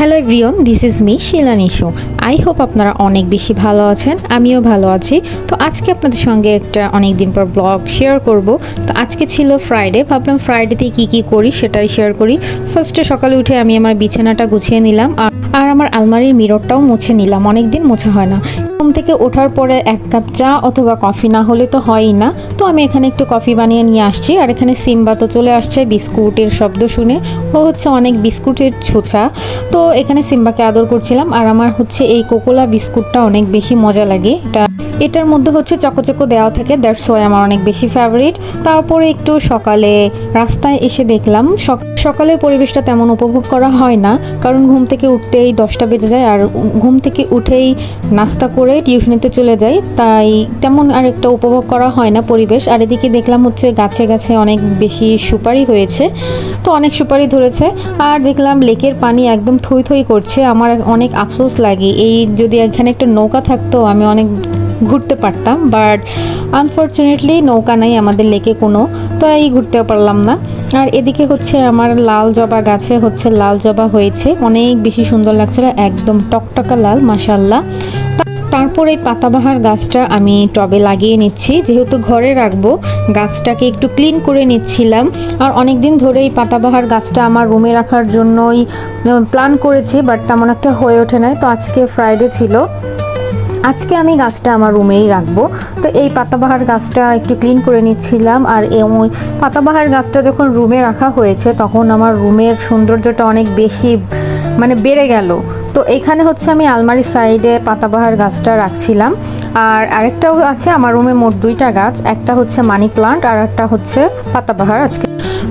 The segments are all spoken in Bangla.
Hello everyone, this is Miss Shilani Shaw. I hope আপনারা অনেক বেশি ভালো আছেন, আমিও ভালো আছি। তো আজকে আপনাদের সঙ্গে একটা অনেক দিন পর ব্লগ শেয়ার করব। তো আজকে ছিল ফ্রাইডে, ভাবলাম ফ্রাইডেতে কি করি সেটাই শেয়ার করি। ফার্স্টে সকালে উঠে আমি আমার বিছানাটা গুছিয়ে নিলাম আর আমার আলমারির মিররটাও মুছে নিলাম, অনেক দিন মোছা হয় না। ঘুম থেকে ওঠার পরে এক কাপ চা অথবা কফি না হলে তো হয়ই না। তো আমি এখানে একটু কফি বানিয়ে নিয়ে আসছি, আর এখানে সিম্বা তো চলে আসছে বিস্কুটের শব্দ শুনে। ও হচ্ছে অনেক বিস্কুটের ছোঁচা। তো এখানে সিম্বাকে আদর করছিলাম, আর আমার হচ্ছে এই কোকোলা বিস্কুটটা অনেক বেশি মজা লাগে। এটার মধ্যে হচ্ছে চকোচকো দেওয়া থাকে, দ্যাটস ওয়াই আমার অনেক বেশি ফেভারিট। তারপরে একটু সকালে রাস্তায় এসে দেখলাম সকালের পরিবেশটা তেমন উপভোগ করা হয় না, কারণ ঘুম থেকে উঠতেই 10টা বেজে যায়, আর ঘুম থেকে উঠেই নাস্তা করে টিউশনিতে চলে যাই, তাই তেমন আর একটা উপভোগ করা হয় না পরিবেশ। আর এদিকে দেখলাম হচ্ছে গাছে গাছে অনেক বেশি সুপারি হয়েছে, তো অনেক সুপারি ধরেছে। আর দেখলাম লেকের পানি একদম থই থই করছে। আমার অনেক আফসোস লাগে, এই যদি এখানে একটা নৌকা থাকতো আমি অনেক ঘুরতে পারতাম, বাট আনফর্চুনেটলি নৌকা নাই আমাদের লেকে কোনো, তো এই ঘুরতে পারলাম না। আর এদিকে হচ্ছে আমার লাল জবা গাছে হচ্ছে লাল জবা হয়েছে, অনেক বেশি সুন্দর লাগছিল, একদম টকটকা লাল, মাশাল্লাহ। তারপর এই পাতাবাহার গাছটা আমি টবে লাগিয়ে নিচ্ছি, যেহেতু ঘরে রাখবো গাছটাকে একটু ক্লিন করে নিচ্ছিলাম। আর অনেক দিন ধরে এই পাতাবাহার গাছটা আমার রুমে রাখার জন্যই প্ল্যান করেছি, বাট তেমন একটা হয়ে ওঠে নাই। তো আজকে ফ্রাইডে ছিল, আজকে আমি গাছটা আমার রুমেই রাখবো। তো এই পাতাবাহার গাছটা একটু ক্লিন করে নিচ্ছিলাম, আর এই পাতাবাহার গাছটা যখন রুমে রাখা হয়েছে তখন আমার রুমের সৌন্দর্যটা অনেক বেশি বেড়ে গেল। তো এখানে হচ্ছে আমি আলমারির সাইডে পাতাবাহার গাছটা রাখছিলাম, আর আরেকটাও আছে আমার রুমে। মোট 2টা গাছ, একটা হচ্ছে মানি প্লান্ট আর একটা হচ্ছে পাতাবাহার। আজকে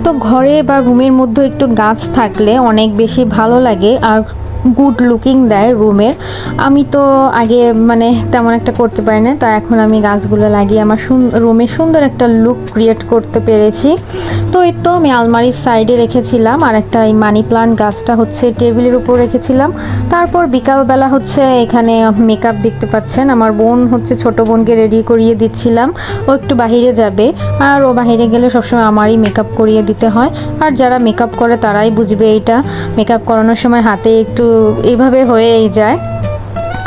তো ঘরে বা রুমের মধ্যে একটু গাছ থাকলে অনেক বেশি ভালো লাগে আর গুড লুকিং দেয় রুমের। আমি তো আগে তেমন একটা করতে পারি না, তো এখন আমি গাছগুলো লাগিয়ে আমার রুমে সুন্দর একটা লুক ক্রিয়েট করতে পেরেছি। তো এই তো আমি আলমারির সাইডে রেখেছিলাম, আর একটা এই মানি প্লান্ট গাছটা হচ্ছে টেবিলের উপর রেখেছিলাম। তারপর বিকালবেলা হচ্ছে এখানে মেকআপ দেখতে পাচ্ছেন, আমার বোন হচ্ছে ছোট বোনকে রেডি করিয়ে দিচ্ছিলাম। ও একটু বাহিরে যাবে, আর ও বাহিরে গেলে সবসময় আমারই মেকআপ করিয়ে দিতে হয়। আর যারা মেকআপ করে তারাই বুঝবে এটা, মেকআপ করানোর সময় হাতে একটু এইভাবে হয়েই যায়।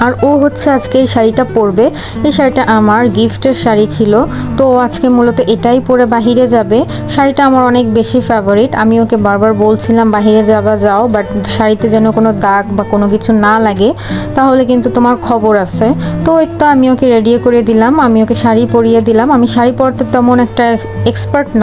আর ও হচ্ছে আজকে এই শাড়িটা পরবে, এই শাড়িটা আমার গিফটের শাড়ি ছিল, তো আজকে মূলত এটাই পরে বাহিরে যাবে। শাড়িটা আমার অনেক বেশি ফেভারিট, আমি ওকে বারবার বলছিলাম বাহিরে যাও, বাট শাড়িতে যেন কোনো দাগ বা কোনো কিছু না লাগে, তাহলে কিন্তু তোমার খবর আছে। তো এই তো আমি ওকে রেডি করে দিলাম, আমি ওকে শাড়ি পরিয়ে দিলাম। আমি শাড়ি পরতে তেমন একটা এক্সপার্ট না,